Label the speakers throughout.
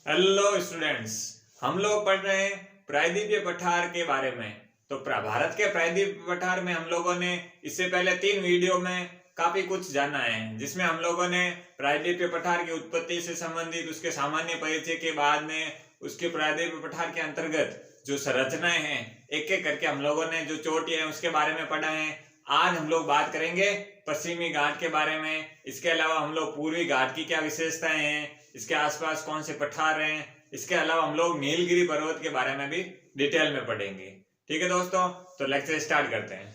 Speaker 1: Hello students, हम लोग पढ़ रहे हैं प्रायद्वीपीय पठार के बारे में। तो भारत के प्रायद्वीपीय पठार में हम लोगों ने इससे पहले 3 वीडियो में काफी कुछ जाना है, जिसमें हम लोगों ने प्रायद्वीपीय पठार की उत्पत्ति से संबंधित उसके सामान्य परिचय के बाद में उसके प्रायद्वीपीय पठार के अंतर्गत जो संरचनाएं हैं एक एक करके हम लोगों ने जो चोटियां हैं उसके बारे में पढ़ा है। आज हम लोग बात करेंगे पश्चिमी घाट के बारे में। इसके अलावा हम लोग पूर्वी घाट की क्या विशेषताएं हैं, इसके आसपास कौन से पठार हैं, इसके अलावा हम लोग नीलगिरी पर्वत के बारे में भी डिटेल में पढ़ेंगे। ठीक है दोस्तों, तो लेक्चर स्टार्ट करते हैं।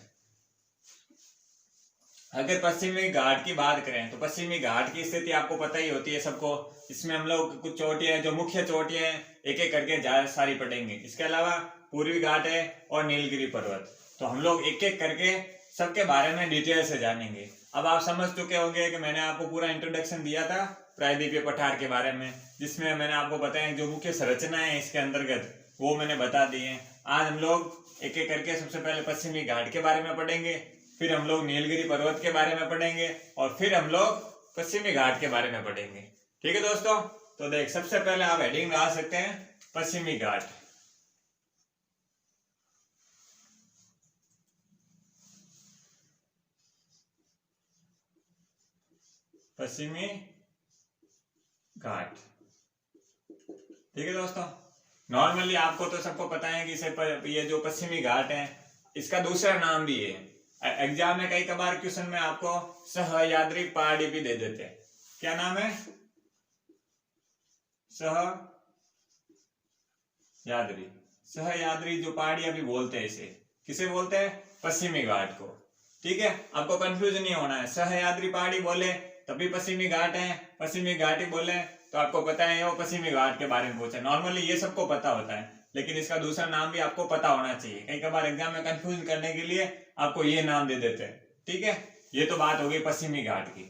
Speaker 1: अगर पश्चिमी घाट की बात करें तो पश्चिमी घाट की स्थिति आपको पता ही होती है सबको। इसमें हम लोग कुछ चोटियां जो मुख्य चोटियां हैं एक एक करके सारी पढ़ेंगे। इसके अलावा पूर्वी घाट है और नीलगिरी पर्वत, तो हम लोग एक एक करके सबके बारे में डिटेल से जानेंगे। अब आप समझ चुके होंगे कि मैंने आपको पूरा इंट्रोडक्शन दिया था प्रायद्वीपीय पठार के बारे में, जिसमें मैंने आपको बताया जो मुख्य संरचनाएं हैं इसके अंतर्गत वो मैंने बता दी है। आज हम लोग एक एक करके सबसे पहले पश्चिमी घाट के बारे में पढ़ेंगे, फिर हम लोग नीलगिरी पर्वत के बारे में पढ़ेंगे और फिर हम लोग पश्चिमी घाट के बारे में पढ़ेंगे। ठीक है दोस्तों, तो देख सबसे पहले आप हेडिंग लगा सकते हैं पश्चिमी घाट। पश्चिमी घाट, ठीक है दोस्तों। नॉर्मली आपको तो सबको पता है कि इसे ये जो पश्चिमी घाट है इसका दूसरा नाम भी है। एग्जाम में कई कबार क्वेश्चन में आपको सह्याद्री पहाड़ी भी दे देते हैं। क्या नाम है? सह्याद्री। सह्याद्री जो पहाड़ी अभी बोलते हैं इसे किसे बोलते हैं? पश्चिमी घाट को। ठीक है, आपको कंफ्यूज नहीं होना है। सह्याद्री पहाड़ी बोले तभी पश्चिमी घाट है, पश्चिमी घाट ही बोले तो आपको पता है वो पश्चिमी घाट के बारे में पूछा। नॉर्मली ये सबको पता होता है, लेकिन इसका दूसरा नाम भी आपको पता होना चाहिए। कई बार एग्जाम में कंफ्यूज करने के लिए आपको ये नाम दे देते हैं। ठीक है, ये तो बात हो गई पश्चिमी घाट की।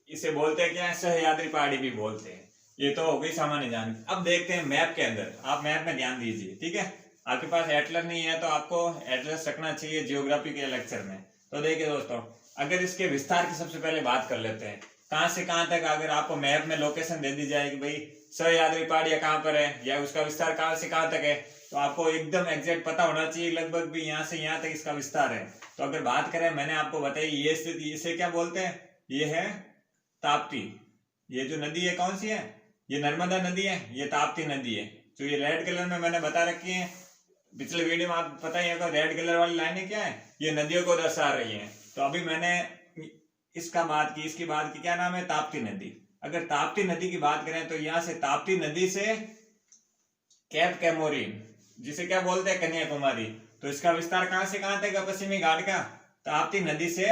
Speaker 1: इसे बोलते हैं क्या? सह्याद्री पहाड़ी भी बोलते हैं। ये तो हो गई सामान्य जानकारी। अब देखते हैं मैप के अंदर। आप मैप में ध्यान दीजिए। ठीक है, आपके पास एटलस नहीं है तो आपको एटलस रखना चाहिए ज्योग्राफी के लेक्चर में। तो देखिए दोस्तों, अगर इसके विस्तार की सबसे पहले बात कर लेते हैं, कहां से कहां तक अगर आपको मैप में लोकेशन दे दी जाए कि भाई सह्याद्री पहाड़ी कहां पर है या उसका विस्तार कहां से कहां तक है, तो आपको एकदम एग्जैक्ट पता होना चाहिए लगभग भी यहाँ से यहाँ तक इसका विस्तार है। तो अगर बात करें, मैंने आपको बताई ये स्थिति, इसे क्या बोलते हैं? ये है ताप्ती। ये जो नदी है कौन सी है? ये नर्मदा नदी है, ये ताप्ती नदी है। तो ये रेड कलर में मैंने बता रखी है। पिछले वीडियो में आप पता ही होगा रेड कलर वाली लाइनें क्या है, ये नदियों को दर्शा रही है। तो अभी मैंने इसका बात की, इसकी बात की, क्या नाम है? ताप्ती नदी। अगर ताप्ती नदी की बात करें तो यहां से ताप्ती नदी से कैप कैमोरिन, जिसे क्या बोलते हैं? कन्याकुमारी, तो इसका विस्तार कहां से कहां तक है पश्चिमी घाट का? ताप्ती नदी से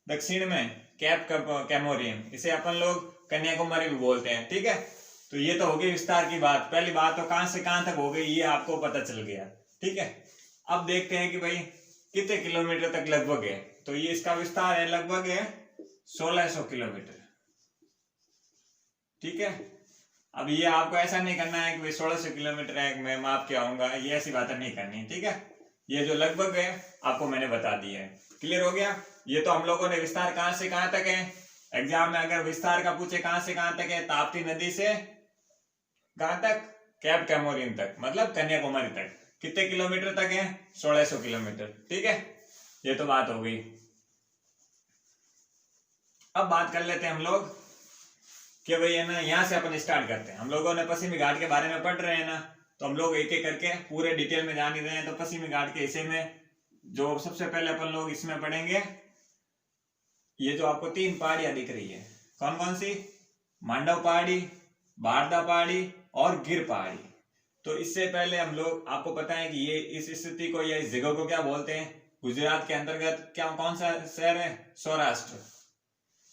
Speaker 1: दक्षिण में कैप कैमोरिन, इसे अपन लोग कन्याकुमारी भी बोलते हैं। ठीक है, तो ये तो हो गई विस्तार की बात। पहली बात तो कहां से कहां तक हो गई ये आपको पता चल गया। ठीक है, अब देखते हैं कि भाई कितने किलोमीटर तक लगभग है। तो ये इसका विस्तार है लगभग है 1600 किलोमीटर। ठीक है, अब ये आपको ऐसा नहीं करना है कि भाई 1600 किलोमीटर है मैं माप के आऊंगा, ये ऐसी बातें नहीं करनी। ठीक है, ये जो लगभग है आपको मैंने बता दी है। क्लियर हो गया? ये तो हम लोगों ने विस्तार कहां से कहां तक है, एग्जाम में अगर विस्तार का पूछे कहां से कहां तक है, ताप्ती नदी से कहां तक? कैप कैमोरिन तक, मतलब कन्याकुमारी तक। कितने किलोमीटर तक है? 1600 किलोमीटर। ठीक है, ये तो बात हो गई। अब बात कर लेते हैं हम लोग कि भाई है ना, यहाँ से अपन स्टार्ट करते हैं। हम लोगों ने पश्चिमी घाट के बारे में पढ़ रहे हैं ना, तो हम लोग एक एक करके पूरे डिटेल में जान ही रहे हैं। तो पश्चिमी घाट के हिस्से में जो सबसे पहले अपन लोग इसमें पढ़ेंगे, ये जो आपको 3 पहाड़ियां दिख रही है, कौन कौन सी? मांडव पहाड़ी, बारदा पहाड़ी और गिर पहाड़ी। तो इससे पहले हम लोग, आपको पता है कि ये इस स्थिति को या इस जगह को क्या बोलते हैं? गुजरात के अंतर्गत क्या कौन सा शहर है? सौराष्ट्र।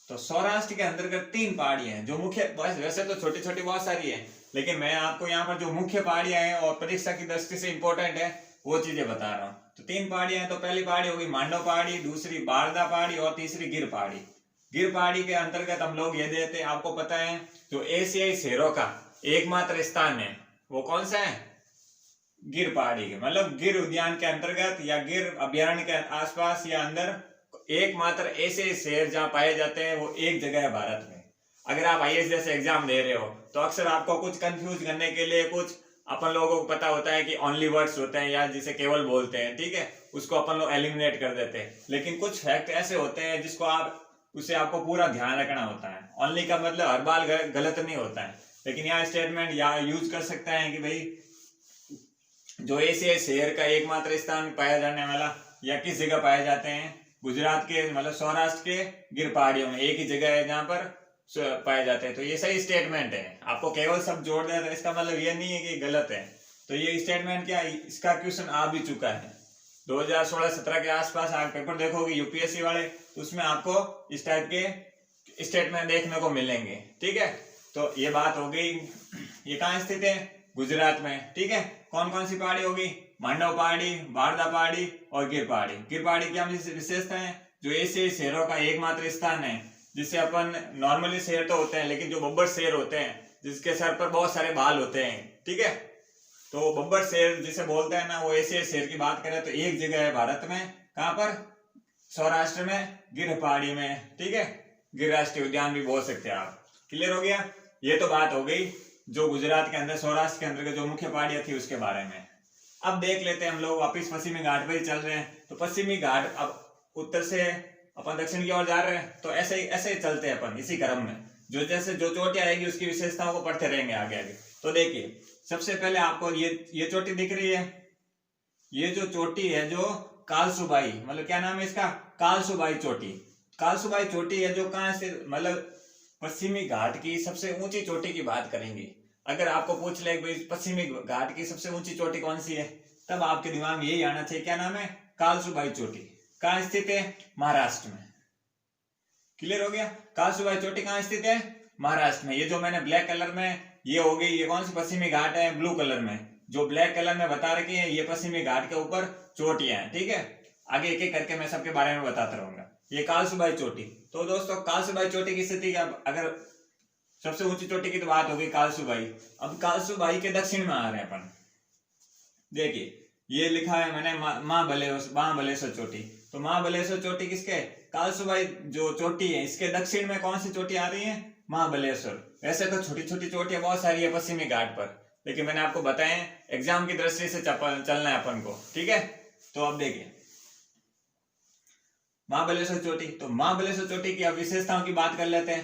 Speaker 1: तो सौराष्ट्र के अंतर्गत 3 पहाड़ियां हैं जो मुख्य, वैसे तो छोटी छोटी बहुत सारी है, लेकिन मैं आपको यहाँ पर जो मुख्य पहाड़ियां हैं और परीक्षा की दृष्टि से इंपॉर्टेंट है वो चीजें बता रहा हूँ। तो 3 पहाड़ियां हैं। तो पहली पहाड़ी होगी मांडव पहाड़ी, दूसरी बारदा पहाड़ी और तीसरी गिर पहाड़ी। गिर पहाड़ी के अंतर्गत हम लोग ये देते हैं, आपको पता है जो एशियाई शेरों का एकमात्र स्थान है वो कौन सा है? गिर पहाड़ी के, मतलब गिर उद्यान के अंतर्गत या गिर अभ्यारण्य के आसपास या अंदर एकमात्र ऐसे शेर जहां पाए जाते हैं वो एक जगह है भारत में। अगर आप IAS जैसे एग्जाम दे रहे हो तो अक्सर आपको कुछ कंफ्यूज करने के लिए कुछ अपन लोगों को पता होता है कि ओनली वर्ड्स होते हैं या जिसे केवल बोलते हैं, ठीक है, उसको अपन लोग एलिमिनेट कर देते हैं। लेकिन कुछ फैक्ट ऐसे होते हैं जिसको उसे आपको पूरा ध्यान रखना होता है। ओनली का मतलब हर बार गलत नहीं होता है, लेकिन यहाँ स्टेटमेंट यहाँ यूज कर सकते हैं कि भाई जो एशिया शहर का एकमात्र स्थान पाया जाने वाला या किस जगह पाए जाते हैं, गुजरात के मतलब सौराष्ट्र के गिर पहाड़ियों में एक ही जगह है जहाँ पर पाए जाते हैं। तो ये सही स्टेटमेंट है। आपको केवल सब जोड़ दें तो इसका मतलब ये नहीं है कि गलत है। तो ये स्टेटमेंट क्या, इसका क्वेश्चन आ भी चुका है 2016-17 के आसपास। आप पेपर देखोगे यूपीएससी वाले तो उसमें आपको इस टाइप के स्टेटमेंट देखने को मिलेंगे, ठीक है। तो ये बात हो गई। ये कहाँ स्थित है, गुजरात में, ठीक है। कौन कौन सी पहाड़ी होगी, मांडव पहाड़ी, बारदा पहाड़ी और गिर पहाड़ी। गिर पहाड़ी क्या विशेषता है, जो एशियाई शेरों का एकमात्र स्थान है जिसे अपन नॉर्मली शेर तो होते हैं लेकिन जो बब्बर शेर होते हैं जिसके सर पर बहुत सारे बाल होते हैं, ठीक है, तो बब्बर शेर जिसे बोलते हैं ना, वो एशियाई शेर की बात करें तो एक जगह है भारत में, कहाँ पर, सौराष्ट्र में, गिर पहाड़ी में, ठीक है। गिर राष्ट्रीय उद्यान भी बोल सकते हैं आप। क्लियर हो गया। ये तो बात हो गई जो गुजरात के अंदर सौराष्ट्र के अंदर के जो मुख्य पहाड़ियां थी उसके बारे में। अब देख लेते हैं हम लोग वापिस पश्चिमी घाट पर ही चल रहे हैं। तो पश्चिमी घाट अब उत्तर से अपन दक्षिण की ओर जा रहे हैं, तो ऐसे ही चलते हैं अपन इसी क्रम में। जो जैसे जो चोटी आएगी उसकी विशेषताओं को पढ़ते रहेंगे आगे आगे। तो देखिए सबसे पहले आपको ये चोटी दिख रही है, ये जो चोटी है जो कालसुबाई, मतलब क्या नाम है इसका, कालसुबाई चोटी। कालसुबाई चोटी है जो कहाँ से, मतलब पश्चिमी घाट की सबसे ऊंची चोटी की बात करेंगे। अगर आपको पूछ ले भाई पश्चिमी घाट की सबसे ऊंची चोटी कौन सी है, तब आपके दिमाग में यही आना चाहिए, क्या नाम है, कालसुबाई चोटी। कहाँ स्थित है, महाराष्ट्र में। क्लियर हो गया। कालसुबाई चोटी कहाँ स्थित है, महाराष्ट्र में। ये जो मैंने ब्लैक कलर में ये हो गई, ये कौन सी पश्चिमी घाट है, ब्लू कलर में जो ब्लैक कलर में बता रखी है, ये पश्चिमी घाट के ऊपर चोटियां हैं, ठीक है। आगे एक एक करके मैं सबके बारे में बताता रहूंगा। ये कालसुबाई चोटी। तो दोस्तों कालसुबाई चोटी की स्थिति, अगर सबसे ऊंची चोटी की तो बात हो गई कालसुबाई। अब कालसुबाई के दक्षिण में आ रहे हैं अपन। देखिए ये लिखा है मैंने महाबलेश्वर चोटी। तो महाबलेश्वर चोटी किसके, कालसुबाई जो चोटी है इसके दक्षिण में कौन सी चोटी आ रही है, महाबलेश्वर। वैसे तो छोटी छोटी चोटियां बहुत सारी है पश्चिमी घाट पर, लेकिन मैंने आपको बताया एग्जाम की दृष्टि से चलना है अपन को, ठीक है। तो अब देखिए महाबलेश्वर चोटी। तो महाबलेश्वर चोटी की अब विशेषताओं की बात कर लेते हैं।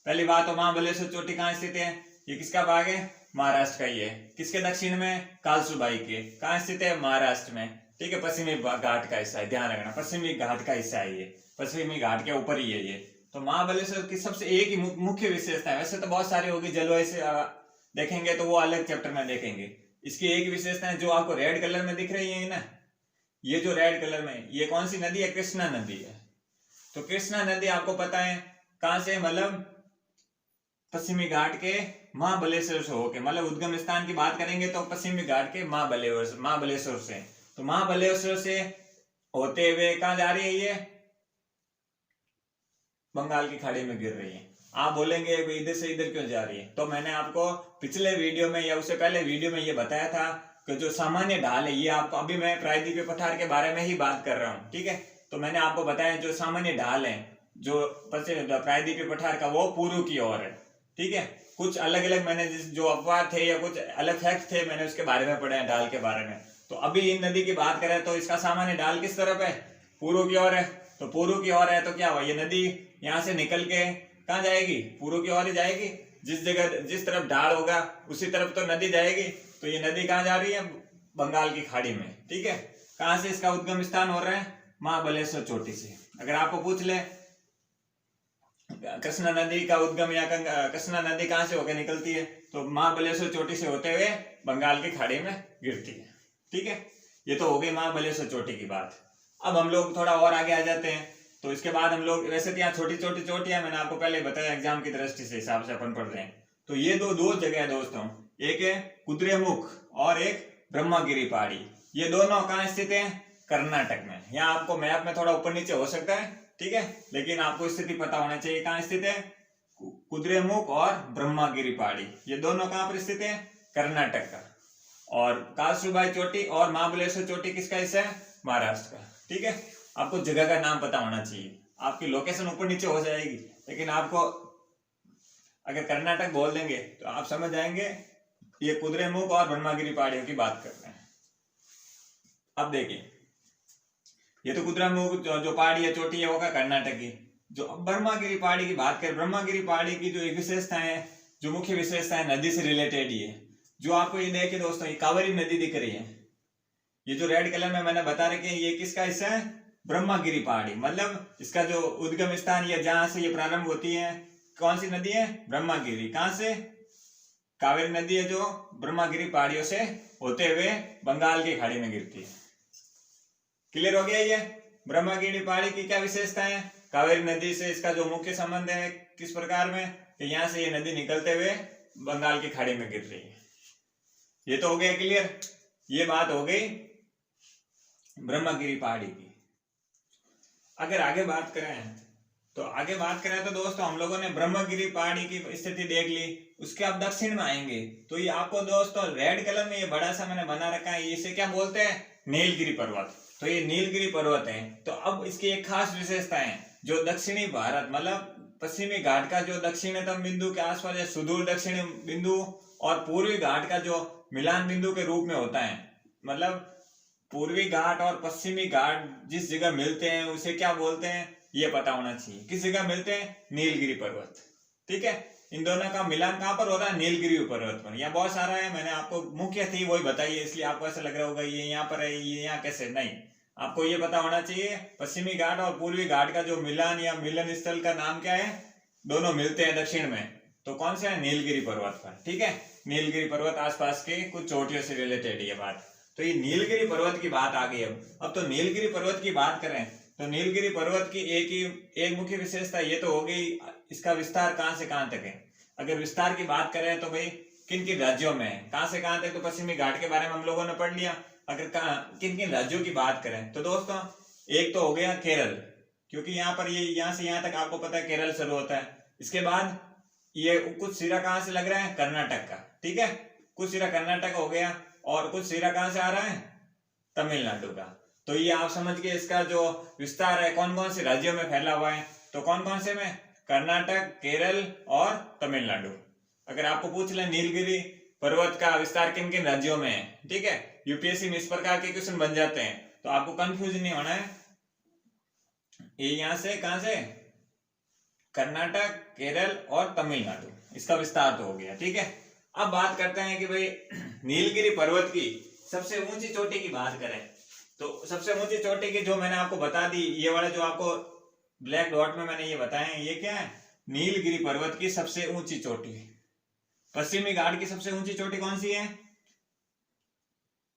Speaker 1: पहली बात तो महाबलेश्वर चोटी कहाँ स्थित है, ये किसका भाग है, महाराष्ट्र का ही है। किसके दक्षिण में, कालसुबाई के। कहाँ स्थित है, महाराष्ट्र में, ठीक है। पश्चिमी घाट का हिस्सा है, ध्यान रखना पश्चिमी घाट का हिस्सा है ये, पश्चिमी घाट के ऊपर ही है ये। तो महाबलेश्वर की सबसे एक ही मुख्य विशेषता है, वैसे तो बहुत सारी होगी, जलवायु से देखेंगे तो वो अलग चैप्टर में देखेंगे। इसकी एक विशेषता है जो आपको रेड कलर में दिख रही है ना, ये जो रेड कलर में, ये कौन सी नदी है, कृष्णा नदी है। तो कृष्णा नदी आपको पता है कहां से, मतलब पश्चिमी घाट के महाबलेश्वर से होके, मतलब उद्गम स्थान की बात करेंगे तो पश्चिमी घाट के महाबलेश्वर से। तो महाबलेश्वर से होते हुए कहां जा रही है ये, बंगाल की खाड़ी में गिर रही है। आप बोलेंगे इधर से इधर क्यों जा रही है, तो मैंने आपको पिछले वीडियो में या उससे पहले वीडियो में ये बताया था कि जो सामान्य ढाल है, ये आपको अभी मैं प्रायद्वीपीय पठार के बारे में ही बात कर रहा हूँ, ठीक है। तो मैंने आपको बताया जो सामान्य ढाल है जो प्रायद्वीपीय पठार का, वो पूर्व की ओर है, ठीक है। कुछ अलग अलग मैंने जो अपवाद थे या कुछ अलग फैक्ट थे मैंने उसके बारे में पढ़े हैं ढाल के बारे में। तो अभी इन नदी की बात करें तो इसका सामान्य ढाल किस तरफ है, पूर्व की ओर है। तो पूर्व की ओर है तो क्या हुआ, ये नदी यहाँ से निकल के कहाँ जाएगी, पूर्व की ओर ही जाएगी। जिस तरफ ढाल होगा उसी तरफ तो नदी जाएगी। तो ये नदी कहाँ जा रही है, बंगाल की खाड़ी में, ठीक है। कहाँ से इसका उद्गम स्थान हो रहा है, महाबलेश्वर चोटी से। अगर आपको पूछ ले कृष्णा नदी का उद्गम या कृष्णा नदी कहाँ से होकर निकलती है, तो महाबलेश्वर चोटी से होते हुए बंगाल की खाड़ी में गिरती है, ठीक है। ये तो हो गई महाबलेश्वर चोटी की बात। अब हम लोग थोड़ा और आगे आ जाते हैं। तो इसके बाद हम लोग, वैसे तो यहाँ छोटी छोटी चोटियां मैंने आपको पहले बताया एग्जाम की दृष्टि से हिसाब से अपन पढ़ रहे हैं। तो ये दो जगह है दोस्तों, एक है कुद्रेमुख और एक ब्रह्मगिरी पहाड़ी। ये दोनों कहाँ स्थित है, कर्नाटक में। यहाँ आपको मैप में थोड़ा ऊपर नीचे हो सकता है, ठीक है, लेकिन आपको स्थिति पता होना चाहिए कहाँ स्थित है, कुद्रेमुख और ब्रह्मगिरी पहाड़ी। ये दोनों कहाँ पर स्थित है, कर्नाटक का। और कालसुबाई चोटी और महाबलेश्वर चोटी किसका हिस्सा है, महाराष्ट्र का, ठीक है। आपको जगह का नाम पता होना चाहिए। आपकी लोकेशन ऊपर नीचे हो जाएगी लेकिन आपको अगर कर्नाटक बोल देंगे तो आप समझ जाएंगे ये कुद्रेमुख और ब्रह्मगिरी पहाड़ियों की बात कर रहे हैं। अब देखिए, ये तो कुद्रेमुख जो पहाड़ी है, चोटी है, वो का कर्नाटक की। जो अब ब्रह्मगिरी पहाड़ी की बात करें, ब्रह्मगिरी पहाड़ी की जो एक विशेषता है, जो मुख्य विशेषता है, नदी से रिलेटेड ही है। जो आपको ये देखिए दोस्तों, ये कावेरी नदी दिख रही है, ये जो रेड कलर में मैंने बता रखे, ये किसका हिस्सा है? ब्रह्मगिरी पहाड़ी। मतलब इसका जो उद्गम स्थान या जहां से ये प्रारंभ होती है, कौन सी नदी है? ब्रह्मगिरी। कहां से? कावेरी नदी है, जो ब्रह्मगिरी पहाड़ियों से होते हुए बंगाल की खाड़ी में गिरती है। क्लियर हो गया? ये ब्रह्मगिरी पहाड़ी की क्या विशेषता है? कावेरी नदी से इसका जो मुख्य संबंध है किस प्रकार में, कि यहां से ये नदी निकलते हुए बंगाल की खाड़ी में गिर रही है। ये तो हो गया क्लियर। ये बात हो गई ब्रह्मगिरी पहाड़ी की। अगर आगे बात करें तो दोस्तों, हम लोगों ने ब्रह्मगिरी पहाड़ी की स्थिति देख ली। उसके अब दक्षिण में आएंगे तो ये आपको दोस्तों रेड कलर में ये बड़ा सा मैंने बना रखा है, इसे क्या बोलते हैं? नीलगिरी पर्वत। तो ये नीलगिरी पर्वत है। तो अब इसकी एक खास विशेषता है, जो दक्षिणी भारत मतलब पश्चिमी घाट का जो दक्षिणतम बिंदु के आसपास है, सुदूर दक्षिणी बिंदु, और पूर्वी घाट का जो मिलान बिंदु के रूप में होता है। मतलब पूर्वी घाट और पश्चिमी घाट जिस जगह मिलते हैं उसे क्या बोलते हैं, ये पता होना चाहिए। किस जगह मिलते हैं? नीलगिरी पर्वत। ठीक है, इन दोनों का मिलान कहां पर हो रहा है? नीलगिरी पर्वत पर। यहाँ बहुत सारा है, मैंने आपको मुख्य थी वही बताई है, इसलिए आपको ऐसा लग रहा होगा ये यहाँ पर है, ये यहाँ कैसे? नहीं, आपको ये पता होना चाहिए पश्चिमी घाट और पूर्वी घाट का जो मिलान या मिलन स्थल का नाम क्या है? दोनों मिलते हैं दक्षिण में, तो कौन सा है? नीलगिरी पर्वत पर। ठीक है, नीलगिरी पर्वत आसपास के कुछ चोटियों से रिलेटेड ये बात। तो ये नीलगिरी पर्वत की बात आ गई। अब तो नीलगिरी पर्वत की बात करें तो नीलगिरी पर्वत की एक मुख्य विशेषता ये तो हो गई, इसका विस्तार कहां से कहां तक है। अगर विस्तार की बात करें तो भाई किन किन राज्यों में है, कहां से कहां तक, तो पश्चिमी घाट के बारे में हम लोगों ने पढ़ लिया। अगर किन किन राज्यों की बात करें तो दोस्तों, एक तो हो गया केरल, क्योंकि यहाँ पर ये यहाँ से यहाँ तक आपको पता है केरल शुरू होता है। इसके बाद ये कुछ सिरा कहां से लग रहा है? कर्नाटक का। ठीक है, कुछ सिरा कर्नाटक हो गया, और कुछ सिरा कहां से आ रहा है? तमिलनाडु का। तो ये आप समझ गए इसका जो विस्तार है कौन कौन से राज्यों में फैला हुआ है। तो कौन कौन से में? कर्नाटक, केरल और तमिलनाडु। अगर आपको पूछ ले नीलगिरी पर्वत का विस्तार किन किन राज्यों में है, ठीक है, यूपीएससी में इस प्रकार के क्वेश्चन बन जाते हैं, तो आपको कंफ्यूज नहीं होना है। ये यहां से कहां से? कर्नाटक, केरल और तमिलनाडु, इसका विस्तार तो हो गया। ठीक है, अब बात करते हैं कि भाई नीलगिरी पर्वत की सबसे ऊंची चोटी की बात करें तो सबसे ऊंची चोटी की जो मैंने आपको बता दी, ये वाला जो आपको ब्लैक डॉट में मैंने ये बताया, ये क्या है? नीलगिरी पर्वत की सबसे ऊंची चोटी। पश्चिमी घाट की सबसे ऊंची चोटी कौन सी है?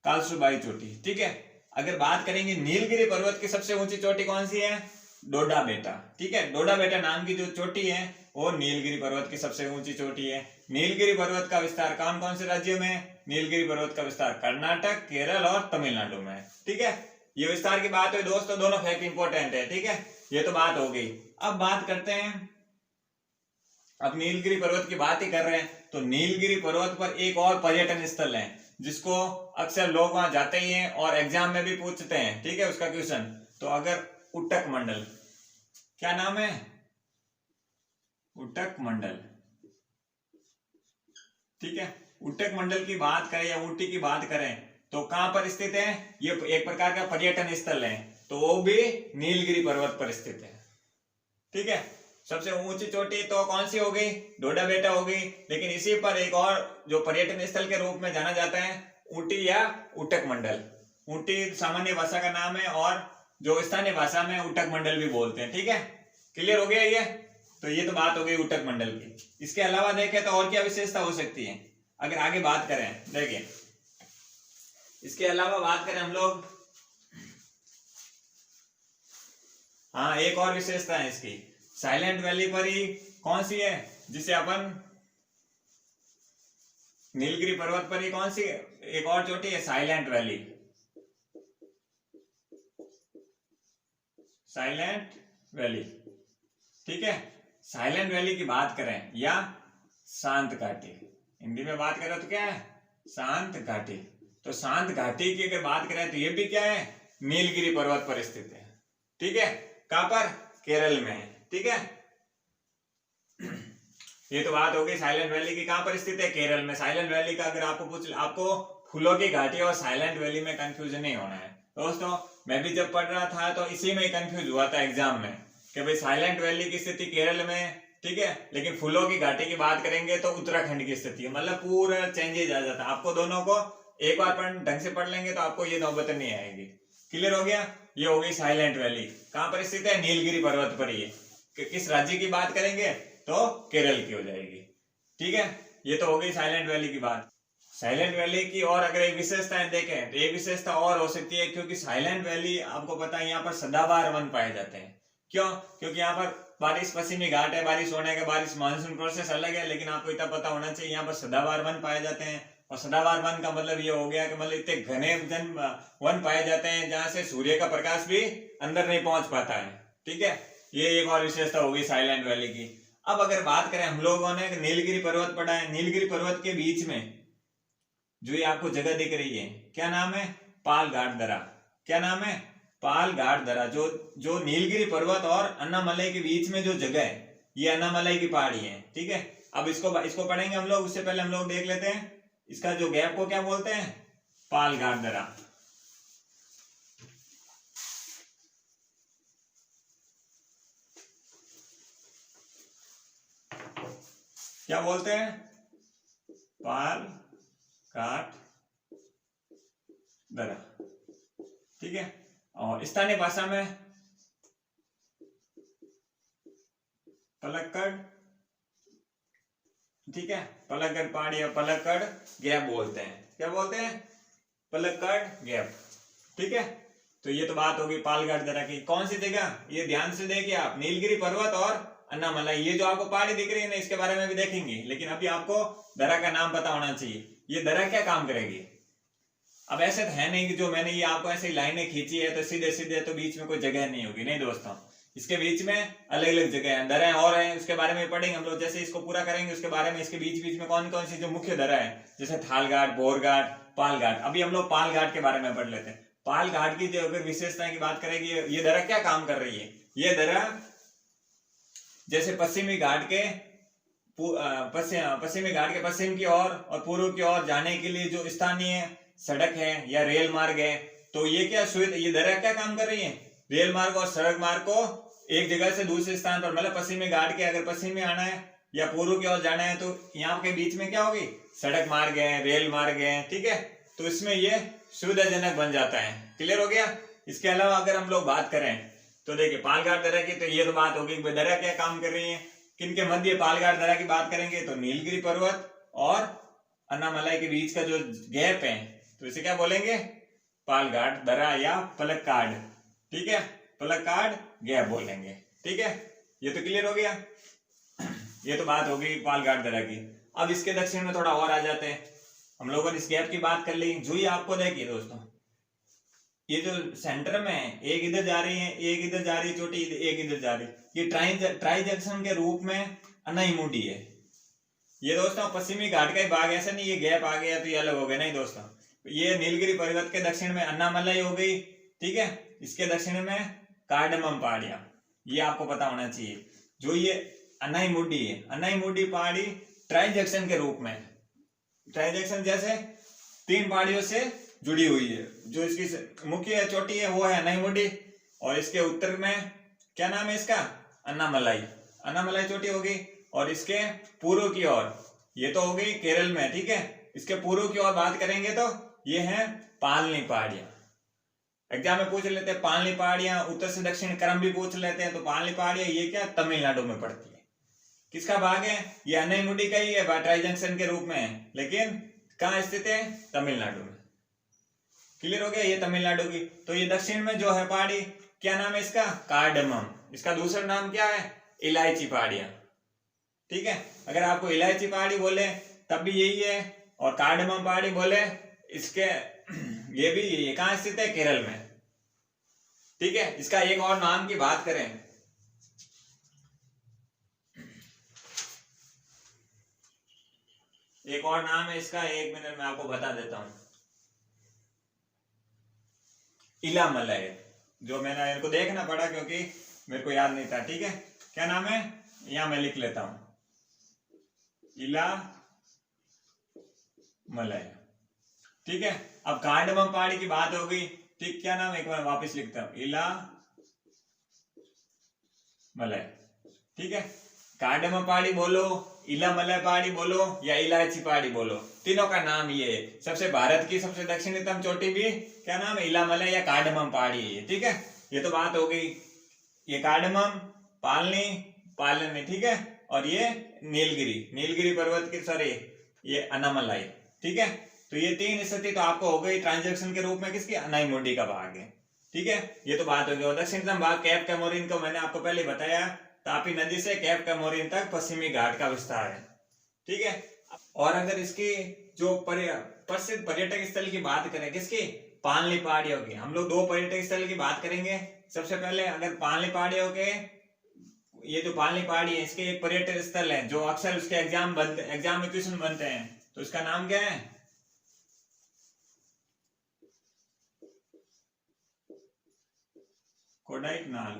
Speaker 1: कालसुबाई चोटी। ठीक है, अगर बात करेंगे नीलगिरी पर्वत की सबसे ऊंची चोटी कौन सी है? डोडा बेटा। ठीक है, डोडा बेटा नाम की जो चोटी है वो नीलगिरी पर्वत की सबसे ऊंची चोटी है। नीलगिरी पर्वत का विस्तार कौन कौन से राज्यों में? नीलगिरी पर्वत का विस्तार कर्नाटक, केरल और तमिलनाडु में। ठीक है, ये विस्तार की बात हुई दोस्तों, दोनों फैक्ट इंपॉर्टेंट है। ठीक है, ये तो बात हो गई। अब बात करते हैं, अब नीलगिरी पर्वत की बात ही कर रहे हैं तो नीलगिरी पर्वत पर एक और पर्यटन स्थल है जिसको अक्सर लोग वहां जाते ही हैं और एग्जाम में भी पूछते हैं। ठीक है, उसका क्वेश्चन, तो अगर उटक मंडल, क्या नाम है? उटक मंडल। ठीक है, उटक मंडल की बात करें या ऊटी की बात करें तो कहां पर स्थित है? ये एक प्रकार का पर्यटन स्थल है, तो वो भी नीलगिरी पर्वत पर स्थित है। ठीक है, सबसे ऊंची चोटी तो कौन सी हो गई? डोडा बेटा हो गई, लेकिन इसी पर एक और जो पर्यटन स्थल के रूप में जाना जाता है ऊटी या उटक मंडल। ऊटी सामान्य भाषा का नाम है और जो स्थानीय भाषा में उटक मंडल भी बोलते हैं। ठीक है, क्लियर हो गया ये? तो ये तो बात हो गई उटक मंडल की। इसके अलावा देखें तो और क्या विशेषता हो सकती है? अगर आगे बात करें, देखिए इसके अलावा बात करें हम लोग, हाँ एक और विशेषता है इसकी, साइलेंट वैली पर ही कौन सी है जिसे अपन नीलगिरी पर्वत पर ही कौन सी एक और चोटी है? Silent valley. Silent valley. ठीक है, साइलेंट वैली की बात करें या शांत घाटी, हिंदी में बात करें तो क्या है? शांत घाटी। तो शांत घाटी की अगर बात करें तो ये भी क्या है? नीलगिरी पर्वत पर स्थित है। ठीक है, कहां पर? केरल में है। ठीक है, ये तो बात हो गई साइलेंट वैली की। कहाँ पर स्थित है? केरल में। साइलेंट वैली का अगर आपको फूलों की घाटी और साइलेंट वैली में कंफ्यूजन नहीं होना है दोस्तों। मैं भी जब पढ़ रहा था तो इसी में कंफ्यूज हुआ था एग्जाम में कि भाई साइलेंट वैली की स्थिति केरल में, ठीक है, लेकिन फूलों की घाटी की बात करेंगे तो उत्तराखंड की स्थिति है। मतलब पूरा चेंजेज आ जाता है। आपको दोनों को एक बार ढंग से पढ़ लेंगे तो आपको ये नौबत नहीं आएगी। क्लियर हो गया? ये हो गई साइलेंट वैली। कहाँ पर स्थित है? नीलगिरी पर्वत पर। ये किस राज्य की बात करेंगे तो केरल की हो जाएगी। ठीक है, ये तो हो गई साइलेंट वैली की बात। साइलेंट वैली की और अगर एक विशेषताएं देखें तो एक विशेषता और हो सकती है, क्योंकि साइलेंट वैली आपको पता है यहाँ पर सदाबहार वन पाए जाते हैं। क्यों? क्योंकि यहाँ पर बारिश पश्चिमी घाट है, बारिश होने के बारिश मानसून प्रोसेस अलग है, लेकिन आपको इतना पता होना चाहिए यहाँ पर सदाबहार वन पाए जाते हैं। और सदाबहार वन का मतलब ये हो गया कि मतलब इतने घने वन पाए जाते हैं जहां से सूर्य का प्रकाश भी अंदर नहीं पहुंच पाता है। ठीक है, ये एक और विशेषता होगी साइलेंट वैली की। अब अगर बात करें, हम लोगों ने नीलगिरी पर्वत पढ़ा है। नीलगिरी पर्वत के बीच में जो ये आपको जगह दिख रही है, क्या नाम है? पालघाट दर्रा। क्या नाम है? पालघाट दर्रा। जो नीलगिरी पर्वत और अन्नामलई के बीच में जो जगह है, ये अन्नामलई की पहाड़ी है। ठीक है, अब इसको पढ़ेंगे हम लोग। उससे पहले हम लोग देख लेते हैं इसका जो गैप को क्या बोलते हैं? पालघाट दर्रा। क्या बोलते हैं? पालघाट दर्रा। ठीक है, और स्थानीय भाषा में पलक्कड़। ठीक है, पलक्कड़ पहाड़ी या पलक्कड़ गैप बोलते हैं। क्या बोलते हैं? पलक्कड़ गैप। ठीक है, तो ये तो बात होगी पालघाट दर्रा की। कौन सी जगह? ये ध्यान से देखिए आप, नीलगिरी पर्वत और अन्नामलई। ये जो आपको पहाड़ी दिख रही है ना, इसके बारे में भी देखेंगे, लेकिन अभी आपको दर्रा का नाम पता होना चाहिए। ये दर्रा क्या काम करेगी? अब ऐसे तो है नहीं कि जो मैंने ये आपको ऐसे लाइनें खींची है तो सीधे सीधे तो बीच में कोई जगह नहीं होगी। नहीं दोस्तों, इसके बीच में अलग अलग जगह है, दरें और हैं, उसके बारे में पढ़ेंगे हम लोग। जैसे इसको पूरा करेंगे उसके बारे में, इसके बीच बीच में कौन कौन सी जो मुख्य दरा है, जैसे थालघाट, बोरघाट, पालघाट। अभी हम लोग पालघाट के बारे में पढ़ लेते हैं। पालघाट की जो अगर विशेषताएं की बात करेंगे, ये दरा क्या काम कर रही है? ये दरा जैसे पश्चिमी घाट के पश्चिम की ओर और पूर्व की ओर जाने के लिए जो स्थानीय सड़क है या रेल मार्ग है, तो ये क्या ये दरा क्या काम कर रही है? रेल मार्ग और सड़क मार्ग को एक जगह से दूसरे स्थान पर, मतलब पश्चिमी घाट के अगर पश्चिम में आना है या पूर्व की ओर जाना है तो यहाँ के बीच में क्या होगी? सड़क मार्ग है, रेल मार्ग है। ठीक है, तो इसमें ये सुविधाजनक बन जाता है। क्लियर हो गया? इसके अलावा अगर हम लोग बात करें तो देखिए पालघाट दर्रा की, तो ये तो बात होगी कि दर्रा क्या काम कर रही है, किनके मध्य पालघाट दर्रा की बात करेंगे तो नीलगिरी पर्वत और अन्नामलई के बीच का जो गैप है, तो इसे क्या बोलेंगे? पालघाट दर्रा या पलक्काड। ठीक है, पलक्काड गैप बोलेंगे। ठीक है, ये तो क्लियर हो गया। ये तो बात हो गई पालघाट दर्रा की। अब इसके दक्षिण में थोड़ा और आ जाते हैं। हम लोगों ने इस गैप की बात कर ली। जो ये आपको देखिए दोस्तों, ये जो सेंटर में है, एक इधर जा रही है, एक इधर जा रही है चोटी, एक इधर जा रही है, ये ट्राई जंक्शन के रूप में अनाईमुडी है। ये दोस्तों पश्चिमी घाट का ही भाग, ऐसा नहीं ये गैप आ गया तो ये अलग हो गया, नहीं दोस्तों। ये नीलगिरी पर्वत के दक्षिण में अन्नामलई हो गई। ठीक है, इसके दक्षिण में कार्डमम पहाड़ियां, ये आपको पता होना चाहिए। जो ये अनाईमुडी है, अनाईमुडी पहाड़ी ट्राई जंक्शन के रूप में, ट्राई जंक्शन जैसे 3 पहाड़ियों से जुड़ी हुई है। जो इसकी मुख्य चोटी है वो है अनाईमुडी, और इसके उत्तर में क्या नाम है इसका? अन्नामलई। अन्नामलई चोटी होगी। और इसके पूर्व की ओर, ये तो हो गई केरल में। ठीक है, इसके पूर्व की ओर बात करेंगे तो ये है पालनी पहाड़ियां। एग्जाम में पूछ लेते हैं पालनी पहाड़ियां, उत्तर से दक्षिण क्रम भी पूछ लेते हैं। तो पालनी पहाड़ियां ये क्या तमिलनाडु में पड़ती है। किसका भाग है? ये अनाईमुडी का ही है, ट्राई जंक्शन के रूप में है, लेकिन कहाँ स्थित है? तमिलनाडु में। क्लियर हो गया? ये तमिलनाडु की। तो ये दक्षिण में जो है पहाड़ी, क्या नाम है इसका? कार्डमम। इसका दूसरा नाम क्या है? इलायची पहाड़ियां। ठीक है, अगर आपको इलायची पहाड़ी बोले तब भी यही है, और कार्डमम पहाड़ी बोले इसके ये भी यही है। कहाँ स्थित है? केरल में। ठीक है, इसका एक और नाम की बात करें, एक और नाम है इसका, 1 मिनट में आपको बता देता हूं। इलामलय, जो मैंने इनको देखना पड़ा क्योंकि मेरे को याद नहीं था। ठीक है, क्या नाम है? यहां मैं लिख लेता हूं, इला मलय। ठीक है, अब कार्डमम पहाड़ी की बात हो गई। ठीक, क्या नाम, एक बार वापस लिखता हूं, इला मलय। ठीक है, कार्डमम पहाड़ी बोलो, इला मलय पहाड़ी बोलो या इलायची पहाड़ी बोलो, तीनों का नाम ये है। सबसे भारत की सबसे दक्षिणतम चोटी भी क्या नाम है, इला मलय या कार्डमम पहाड़ी है। ठीक है, ये तो बात हो गई। ये कार्डमम, पालनी, पालनी, ठीक है, और ये नीलगिरी पर्वत की, सॉरी ये अनामलाई। ठीक है, तो ये तीन स्थिति तो आपको हो गई ट्रांजैक्शन के रूप में किसकी, अनाईमुडी का भाग है। ठीक है, ये तो बात हो गई। और दक्षिणतम भाग केप कैमोरिन को मैंने आपको पहले बताया, तापी नदी से केप कैमोरिन तक पश्चिमी घाट का विस्तार है। ठीक है, और अगर इसकी जो प्रसिद्ध पर्यटक स्थल की बात करें, किसकी, पालनी पहाड़ियों की, हम लोग दो पर्यटक स्थल की बात करेंगे। सबसे पहले अगर पालनी पहाड़ियों के, ये जो पालनी पहाड़ी है इसके एक पर्यटक स्थल है जो अक्सर उसके एग्जाम में क्वेश्चन बनते हैं, तो इसका नाम क्या है, कोडाइकनाल।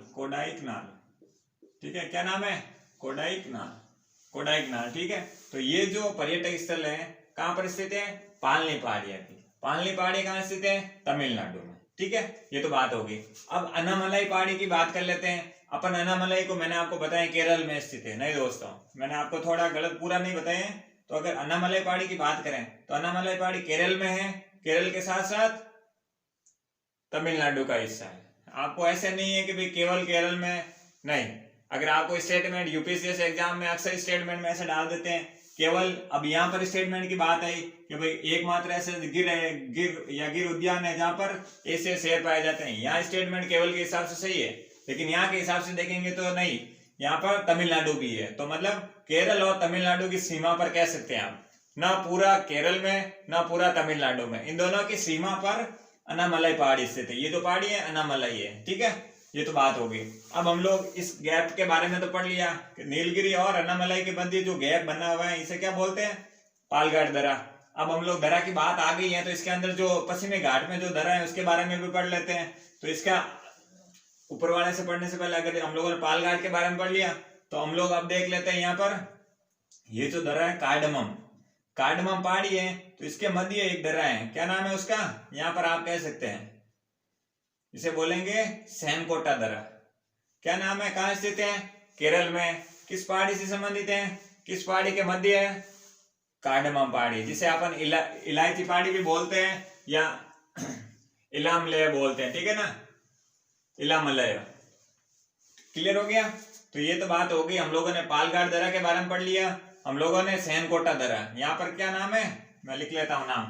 Speaker 1: ठीक है, क्या नाम है, कोडाइकनाल। ठीक है, तो ये जो पर्यटक स्थल है कहां पर स्थित है, पालनी पहाड़ियां की। पालनी पहाड़ी कहां स्थित है, तमिलनाडु में। ठीक है, ये तो बात होगी। अब अनामलाई पहाड़ी की बात कर लेते हैं अपन। अनामलाई को मैंने आपको बताया केरल में स्थित है। नहीं दोस्तों, मैंने आपको थोड़ा गलत पूरा नहीं बताया। तो अगर अनामलाई पहाड़ी की बात करें तो अनामलाई पहाड़ी केरल में है, केरल के साथ साथ तमिलनाडु का हिस्सा है। आपको ऐसे नहीं है कि भाई केवल केरल में, नहीं। अगर आपको स्टेटमेंट यूपीएससी एग्जाम में अक्सर स्टेटमेंट में ऐसे डाल देते हैं केवल, अब यहाँ पर स्टेटमेंट की बात आई कि भाई एकमात्र ऐसे गिर उद्यान है जहां पर ऐसे शेर पाए जाते हैं। यहाँ स्टेटमेंट केवल के हिसाब से सही है, लेकिन यहाँ के हिसाब से देखेंगे तो नहीं, यहाँ पर तमिलनाडु भी है। तो मतलब केरल और तमिलनाडु की सीमा पर कह सकते हैं आप, ना पूरा केरल में ना पूरा तमिलनाडु में, इन दोनों की सीमा पर अनामलाई पहाड़ी स्थित है। ये तो पहाड़ी है, अनामलाई है। ठीक है, ये तो बात होगी। अब हम लोग इस गैप के बारे में तो पढ़ लिया कि नीलगिरी और अनामलाई के मध्य जो गैप बना हुआ है इसे क्या बोलते हैं, पालघाट दर्रा। अब हम लोग दर्रा की बात आ गई है तो इसके अंदर जो पश्चिमी घाट में जो दर्रा है उसके बारे में भी पढ़ लेते हैं। तो इसका ऊपर वाले से पढ़ने से पहले अगर हम लोगों ने पालघाट के बारे में पढ़ लिया तो हम लोग अब देख लेते हैं यहाँ पर ये जो दर्रा है कार्डमम पहाड़ी है, तो इसके मध्य एक दर्रा है। क्या नाम है उसका, यहाँ पर आप कह सकते हैं, इसे बोलेंगे सैनकोटा दर्रा। क्या नाम है, कहां स्थित है, केरल में। किस पहाड़ी से संबंधित है, किस पहाड़ी के मध्य है, कार्डमम पहाड़ी, जिसे अपन इलायची पहाड़ी भी बोलते हैं या इलामलय बोलते हैं। ठीक है ना, इलामलय। क्लियर हो गया। तो ये तो बात हो गई। हम लोगों ने पालघाट दर्रा के बारे में पढ़ लिया, हम लोगों ने सैनकोटा दर्रा, यहाँ पर क्या नाम है, मैं लिख लेता हूं नाम,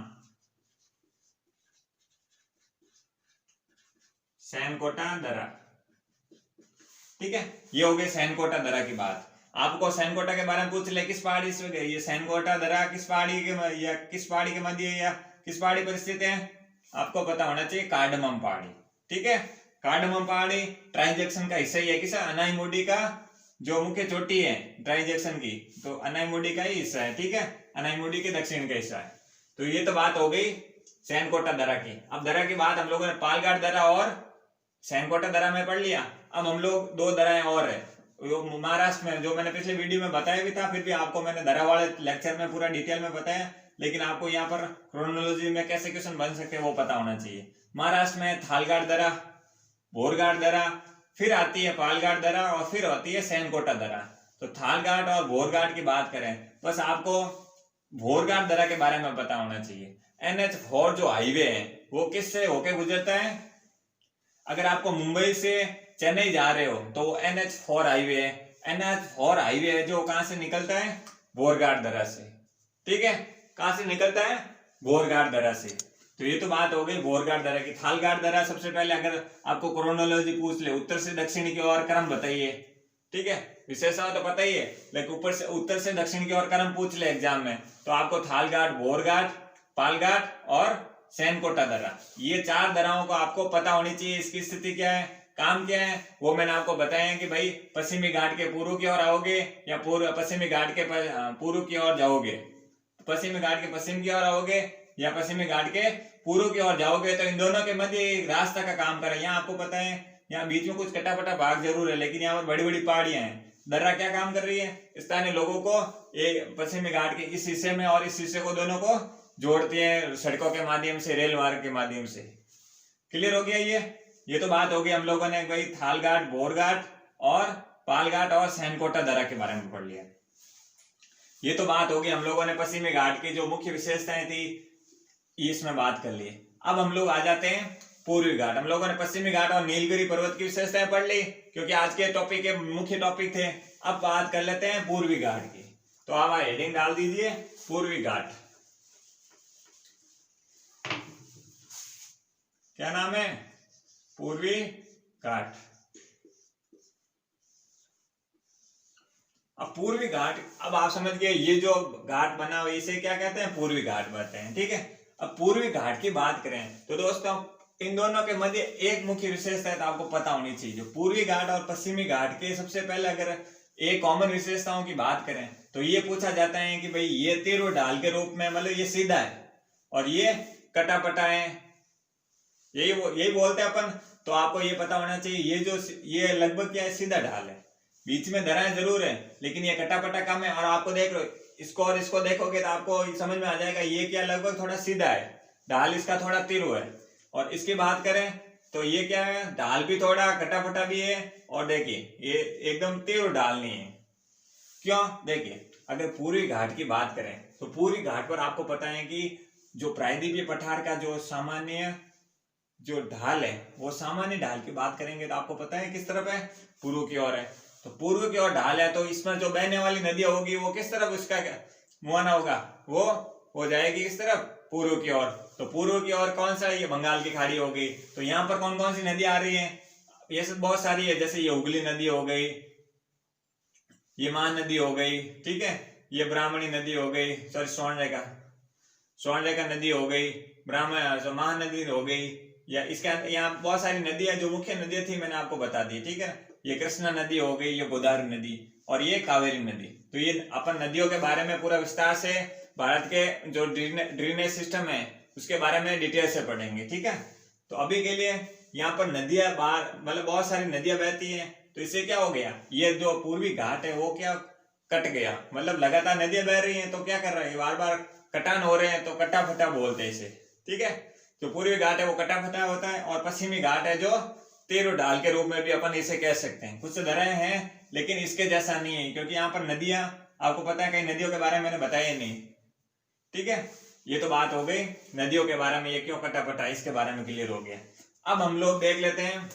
Speaker 1: सैनकोटा दर्रा। ठीक है, ये हो गई सैनकोटा दर्रा की बात। आपको सैनकोटा के बारे में पूछ ले किस पहाड़ी से गई, ये सैनकोटा दर्रा किस पहाड़ी के या किस पहाड़ी के मध्य या किस पहाड़ी पर स्थित है, आपको पता होना चाहिए, कार्डमम पहाड़ी। ठीक है, कार्डमम पहाड़ी ट्रांजैक्शन का हिस्सा ही है, किसा, अनाईमुडी का जो मुख्य चोटी है ट्रांजैक्शन की, तो अनाईमुडी का ही हिस्सा है। ठीक है, अनाईमुडी के दक्षिण का हिस्सा है। तो ये तो बात हो गई सैनकोटा दर्रा की। अब दर्रा की बात हम लोगों ने पालघाट दर्रा और सैनकोटा दर्रा में पढ़ लिया। अब हम लोग दो दर्राएं और है महाराष्ट्र में, जो मैंने पिछले वीडियो में बताया भी था, फिर भी आपको मैंने दर्रा वाले लेक्चर में पूरा डिटेल में बताया, लेकिन आपको यहाँ पर क्रोनोलॉजी में कैसे क्वेश्चन बन सकते हैं वो पता होना चाहिए। महाराष्ट्र में थालघाट दर्रा, भोरघाट दर्रा, फिर आती है पालघाट दर्रा और फिर आती है सैनकोटा दर्रा। तो थालघाट और भोरघाट की बात करें, बस आपको भोरघाट दर्रा के बारे में पता होना चाहिए। NH4 जो हाईवे है वो किससे होके गुजरता है, अगर आपको मुंबई से चेन्नई जा रहे हो तो NH4 हाईवे है। NH4 हाईवे है जो कहां से निकलता है, भोरघाट दर्रा से। ठीक है, कहां से निकलता है, भोरघाट दर्रा से। तो ये तो बात हो गई भोरघाट दर्रा की। थालघाट दर्रा सबसे पहले अगर आपको क्रोनोलॉजी पूछ ले, उत्तर से दक्षिण की ओर क्रम बताइए। ठीक है, विशेषता तो पता ही है, लेकिन ऊपर से उत्तर से दक्षिण की ओर क्रम पूछ ले एग्जाम में, तो आपको थालघाट, भोरघाट, पालघाट और सैनकोटा दर्रा, ये चार दर्राओं को आपको पता होनी चाहिए। इसकी स्थिति क्या है, काम क्या है, वो मैंने आपको बताया कि भाई पश्चिमी घाट के पूर्व की ओर आओगे या पश्चिमी घाट के पूर्व की ओर जाओगे, पश्चिमी घाट के पश्चिम की ओर आओगे या पश्चिमी घाट के पूर्व की ओर जाओगे, तो इन दोनों के मध्य एक रास्ता का काम करे। यहाँ आपको पता है यहाँ बीच में कुछ कटा पटा भाग जरूर है, लेकिन यहाँ पर बड़ी बड़ी पहाड़ियां हैं। दर्रा क्या काम कर रही है, स्थानीय लोगों को एक पश्चिमी घाट के इस हिस्से में और इस हिस्से को दोनों को जोड़ती है सड़कों के माध्यम से, रेल मार्ग के माध्यम से। क्लियर हो गया ये तो बात हो गई। हम लोगों ने भाई थाल घाट, बोर घाट और पाल घाट और सैनकोटा दर्रा के बारे में पढ़ लिया। ये तो बात हो गई, हम लोगों ने पश्चिमी घाट की जो मुख्य विशेषताएं थी इसमें बात कर ली। अब हम लोग आ जाते हैं पूर्वी घाट। हम लोगों ने पश्चिमी घाट और नीलगिरी पर्वत की विशेषताएं पढ़ ली क्योंकि आज के टॉपिक के मुख्य टॉपिक थे। अब बात कर लेते हैं पूर्वी घाट की। तो आप हेडिंग डाल दीजिए पूर्वी घाट। क्या नाम है? पूर्वी घाट। अब पूर्वी घाट, अब आप समझ गए ये जो घाट बना हुआ इसे क्या कहते हैं? पूर्वी घाट कहते हैं। ठीक है, अब पूर्वी घाट की बात करें तो दोस्तों इन दोनों के मध्य एक मुख्य विशेषता है तो आपको पता होनी चाहिए। जो पूर्वी घाट और पश्चिमी घाट के सबसे पहले अगर एक कॉमन विशेषताओं की बात करें तो ये पूछा जाता है कि भाई ये तीर ढाल के रूप में, मतलब ये सीधा है और ये कटापटा है, यही बोलते हैं अपन। तो आपको ये पता होना चाहिए ये लगभग क्या है? सीधा ढाल है, बीच में दरारें जरूर है लेकिन ये कटापटा कम है। और आपको देख लो इसको और इसको देखोगे तो आपको समझ में आ जाएगा ये क्या लगभग थोड़ा सीधा है, ढाल इसका थोड़ा तिरु है। और इसकी बात करें तो ये क्या है? ढाल भी थोड़ा, कटापटा भी है और देखिए ये एकदम तिरु ढाल नहीं है। क्यों? देखिए अगर पूर्वी घाट की बात करें तो पूर्वी घाट पर आपको पता है कि जो प्रायद्वीपीय पठार का जो सामान्य जो ढाल है वो सामान्य ढाल की बात करेंगे तो आपको पता है किस तरफ है? पूर्व की ओर है। तो पूर्व की ओर ढाल है तो इसमें जो बहने वाली नदियां होगी वो किस तरफ उसका मुहाना होगा? वो हो जाएगी किस तरफ? पूर्व की ओर। तो पूर्व की ओर कौन सा? ये बंगाल की खाड़ी होगी। तो यहाँ पर कौन कौन सी नदियां आ रही हैं? ये सब बहुत सारी है, जैसे ये हुगली नदी हो गई, ये महानदी हो गई, ठीक है, ये ब्राह्मणी नदी हो गई, सॉरी स्वर्णरेखा नदी हो गई, महानदी हो गई, या इसके यहाँ बहुत सारी नदियां जो मुख्य नदियां थी मैंने आपको बता दी। ठीक है, ये कृष्णा नदी हो गई, ये गोदावरी नदी और ये कावेरी नदी। तो ये अपन नदियों के बारे में पूरा विस्तार से भारत के जो ड्रेनेज सिस्टम है उसके बारे में डिटेल से पढ़ेंगे। ठीक है, तो अभी के लिए यहाँ पर नदियां बाहर, मतलब बहुत सारी नदियां बहती हैं। तो इससे क्या हो गया? ये जो पूर्वी घाट है वो क्या कट गया, मतलब लगातार नदियां बह रही हैं तो क्या कर रहे हैं? बार बार कटान हो रहे हैं तो कटा फटा बोलते हैं इसे। ठीक है, जो पूर्वी घाट है वो कटा फटा होता है और पश्चिमी घाट है जो तीर ढाल के रूप में भी अपन इसे कह सकते हैं। कुछ दरारें हैं लेकिन इसके जैसा नहीं है क्योंकि यहाँ पर नदियां, आपको पता है कई नदियों के बारे में मैंने बताया ही नहीं। ठीक है, ये तो बात हो गई नदियों के बारे में, ये क्यों कटा फटा, इसके बारे में क्लियर हो गया। अब हम लोग देख लेते हैं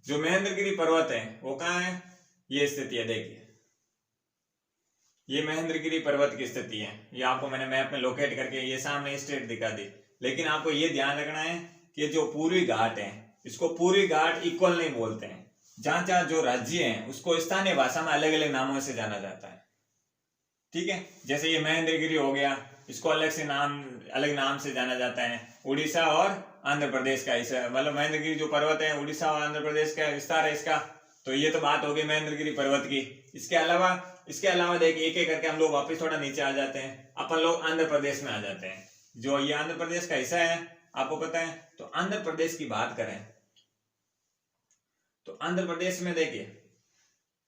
Speaker 1: जो महेंद्रगिरी पर्वत है वो कहाँ है? ये स्थिति है, देखिए ये महेंद्रगिरी पर्वत की स्थिति है। ये आपको मैंने मैप में लोकेट करके ये सामने स्टेट दिखा दी। लेकिन आपको ये ध्यान रखना है कि जो पूर्वी घाट है इसको पूर्वी घाट इक्वल नहीं बोलते हैं। जहां जहां जो राज्य है उसको स्थानीय भाषा में अलग अलग नामों से जाना जाता है। ठीक है, जैसे ये महेंद्रगिरी हो गया, इसको अलग नाम से जाना जाता है। उड़ीसा और आंध्र प्रदेश का हिस्सा, मतलब महेंद्रगिरी जो पर्वत है उड़ीसा और आंध्र प्रदेश का विस्तार है इसका। तो ये तो बात हो गई महेंद्रगिरी पर्वत की। इसके अलावा देखिए एक एक करके हम लोग वापस थोड़ा नीचे आ जाते हैं। अपन लोग आंध्र प्रदेश में आ जाते हैं। जो ये आंध्र प्रदेश का हिस्सा है आपको पता है। तो आंध्र प्रदेश की बात करें तो आंध्र प्रदेश में देखिए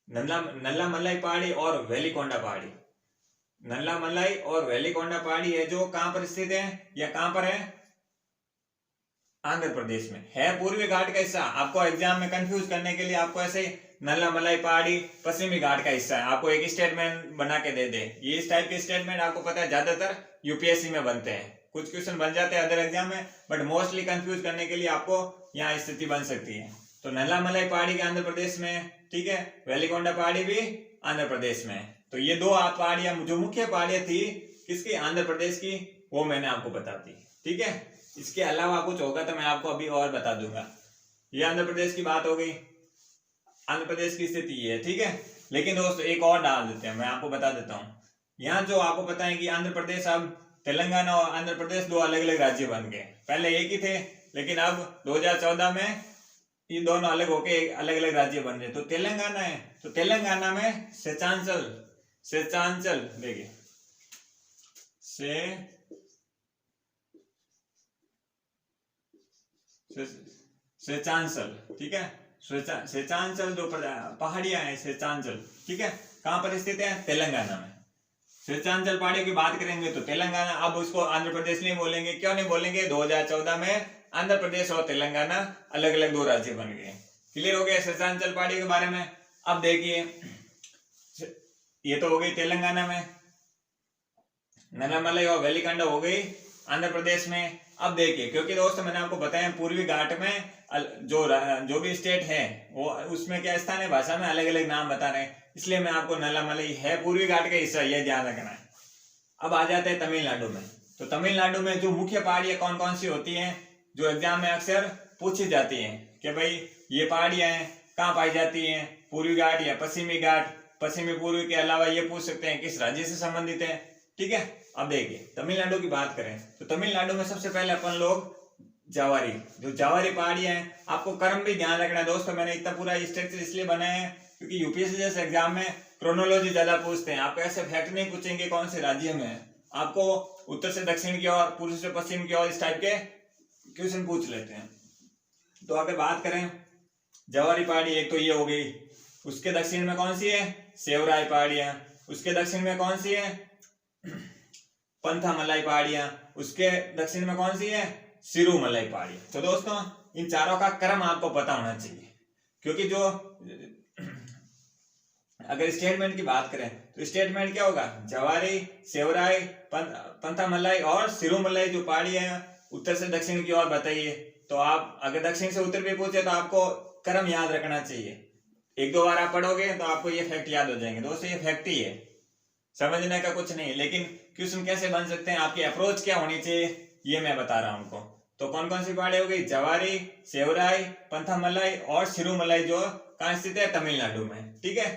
Speaker 1: नल्ला मलाई पहाड़ी और वेलिकोंडा पहाड़ी। नल्ला मलाई और वेलिकोंडा पहाड़ी है जो कहां पर स्थित है या कहां पर है? आंध्र प्रदेश में है। पूर्वी घाट का हिस्सा। आपको एग्जाम में कंफ्यूज करने के लिए आपको ऐसे नल्ला मलाई पहाड़ी पश्चिमी घाट का हिस्सा है, आपको एक स्टेटमेंट बना के दे दे। ये इस टाइप के स्टेटमेंट आपको पता है ज्यादातर यूपीएससी में बनते हैं। कुछ क्वेश्चन बन जाते हैं अदर एग्जाम में, बट मोस्टली कंफ्यूज करने के लिए आपको यहाँ स्थिति बन सकती है। तो नल्ला मलाई पहाड़ी के आंध्र प्रदेश में, ठीक है, वेलिकोंडा पहाड़ी भी आंध्र प्रदेश में। तो ये दो पहाड़ियां जो मुख्य पहाड़ियां थी किसकी? आंध्र प्रदेश की, वो मैंने आपको बता दी। ठीक है, इसके अलावा कुछ होगा तो मैं आपको अभी और बता दूंगा। ये आंध्र प्रदेश की बात हो गई, आंध्र प्रदेश की स्थिति ये है। ठीक है, लेकिन दोस्तों एक और डाल देते हैं, मैं आपको बता देता हूँ। यहाँ जो आपको पता है कि आंध्र प्रदेश, अब तेलंगाना और आंध्र प्रदेश दो अलग अलग राज्य बन गए। पहले एक ही थे लेकिन अब 2014 में ये दोनों अलग होके अलग अलग राज्य बन रहे। तो तेलंगाना है, तो तेलंगाना में शेषांचल देखिए शेषांचल, ठीक है, शेषांचल जो पहाड़ियां हैं, शेषांचल, ठीक है, कहाँ पर स्थित है? तेलंगाना में। शेषांचल पहाड़ियों की बात करेंगे तो तेलंगाना, अब उसको आंध्र प्रदेश नहीं बोलेंगे। क्यों नहीं बोलेंगे? 2014 में आंध्र प्रदेश और तेलंगाना अलग अलग 2 राज्य बन गए। क्लियर हो गया शेषांचल पहाड़ी के बारे में। अब देखिए, ये तो हो गई तेलंगाना में, नल्लामलई और वेलिकंडा हो गई आंध्र प्रदेश में। अब देखिए, क्योंकि दोस्तों मैंने आपको बताया पूर्वी घाट में जो भी स्टेट है वो उसमें क्या स्थानीय भाषा में अलग अलग नाम बता रहे हैं, इसलिए मैं आपको नल्लामलई है पूर्वी घाट का हिस्सा, ये ध्यान रखना है। अब आ जाते हैं तमिलनाडु में। तो तमिलनाडु में जो मुख्य पहाड़ियां कौन कौन सी होती हैं, जो एग्जाम में अक्सर पूछी जाती हैं कि भाई ये पहाड़ियां हैं कहाँ पाई जाती हैं, पूर्वी घाट या पश्चिमी घाट, पश्चिमी पूर्वी के अलावा ये पूछ सकते हैं किस राज्य से संबंधित है, ठीक है। अब देखिए तमिलनाडु की बात करें तो तमिलनाडु में सबसे पहले अपन लोग जावारी, जो जावारी पहाड़ियां हैं, आपको क्रम भी ध्यान रखना है दोस्तों। मैंने इतना पूरा स्ट्रक्चर इसलिए बनाया है क्योंकि यूपीएससी जैसे एग्जाम में क्रोनोलॉजी ज्यादा पूछते हैं, आपको ऐसे फैक्ट नहीं पूछेंगे कौन से राज्य में है, आपको उत्तर से दक्षिण की ओर, पूर्व से पश्चिम की ओर इस टाइप के क्वेश्चन पूछ लेते हैं। तो अगर बात करें जावारी पहाड़ी, एक तो ये हो गई, उसके दक्षिण में कौन सी है? सेवराय पहाड़ियां। उसके दक्षिण में कौन सी है? पंथामलाई पहाड़ियां। उसके दक्षिण में कौन सी है? सिरुमलाई पहाड़ियां। तो दोस्तों इन चारों का क्रम आपको पता होना चाहिए, क्योंकि जो अगर स्टेटमेंट की बात करें तो स्टेटमेंट क्या होगा? जवारी, सेवराई, पंथामलाई और सिरुमलाई जो पहाड़ियां हैं उत्तर से दक्षिण की ओर बताइए। तो आप अगर दक्षिण से उत्तर भी पूछे तो आपको क्रम याद रखना चाहिए। 1-2 बार आप पढ़ोगे तो आपको ये फैक्ट याद हो जाएंगे। दोस्तों ये फैक्ट ही है, समझने का कुछ नहीं है, लेकिन क्वेश्चन कैसे बन सकते हैं, आपकी अप्रोच क्या होनी चाहिए, ये मैं बता रहा हूं आपको। तो कौन कौन सी पहाड़ी हो गई? जवारी, सेवराई, पंथामलाई और सिरुमलाई, जो कहाँ स्थित है? तमिलनाडु में, ठीक है।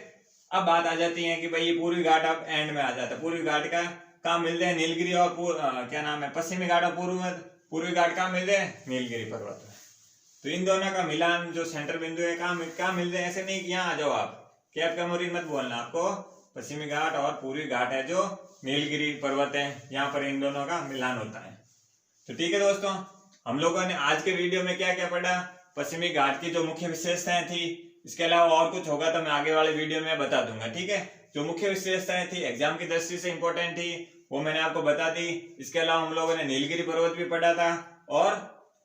Speaker 1: अब बात आ जाती है कि भाई ये पूर्वी घाट अब एंड में आ जाता है। पूर्वी घाट का कहाँ मिलते हैं? नीलगिरी और क्या नाम है, पश्चिमी घाट और पूर्वी घाट कहाँ मिलते हैं? नीलगिरी पर्वत में। तो इन दोनों का मिलान जो सेंटर बिंदु है कहाँ मिलते हैं? ऐसे नहीं कि यहाँ आ जाओ आप, कैप का मोरी मत बोलना, आपको पश्चिमी घाट और पूर्वी घाट है जो नीलगिरी पर्वत है, यहाँ पर इन दोनों का मिलान होता है। तो ठीक है दोस्तों, हम लोगों ने आज के वीडियो में क्या क्या पढ़ा? पश्चिमी घाट की जो मुख्य विशेषताएं थी, इसके अलावा और कुछ होगा तो मैं आगे वाले वीडियो में बता दूंगा, ठीक है। जो मुख्य विशेषताएं थी एग्जाम की दृष्टि से इंपॉर्टेंट थी वो मैंने आपको बता दी। इसके अलावा हम लोगों ने नीलगिरी पर्वत भी पढ़ा था और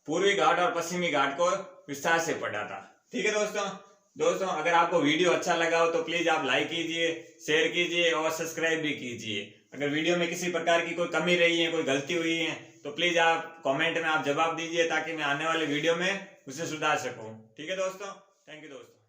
Speaker 1: पूर्वी घाट और पश्चिमी घाट को विस्तार से पढ़ा था, ठीक है दोस्तों अगर आपको वीडियो अच्छा लगा हो तो प्लीज आप लाइक कीजिए, शेयर कीजिए और सब्सक्राइब भी कीजिए। अगर वीडियो में किसी प्रकार की कोई कमी रही है, कोई गलती हुई है तो प्लीज आप कमेंट में आप जवाब दीजिए ताकि मैं आने वाले वीडियो में उसे सुधार सकूं। ठीक है दोस्तों, थैंक यू दोस्तों।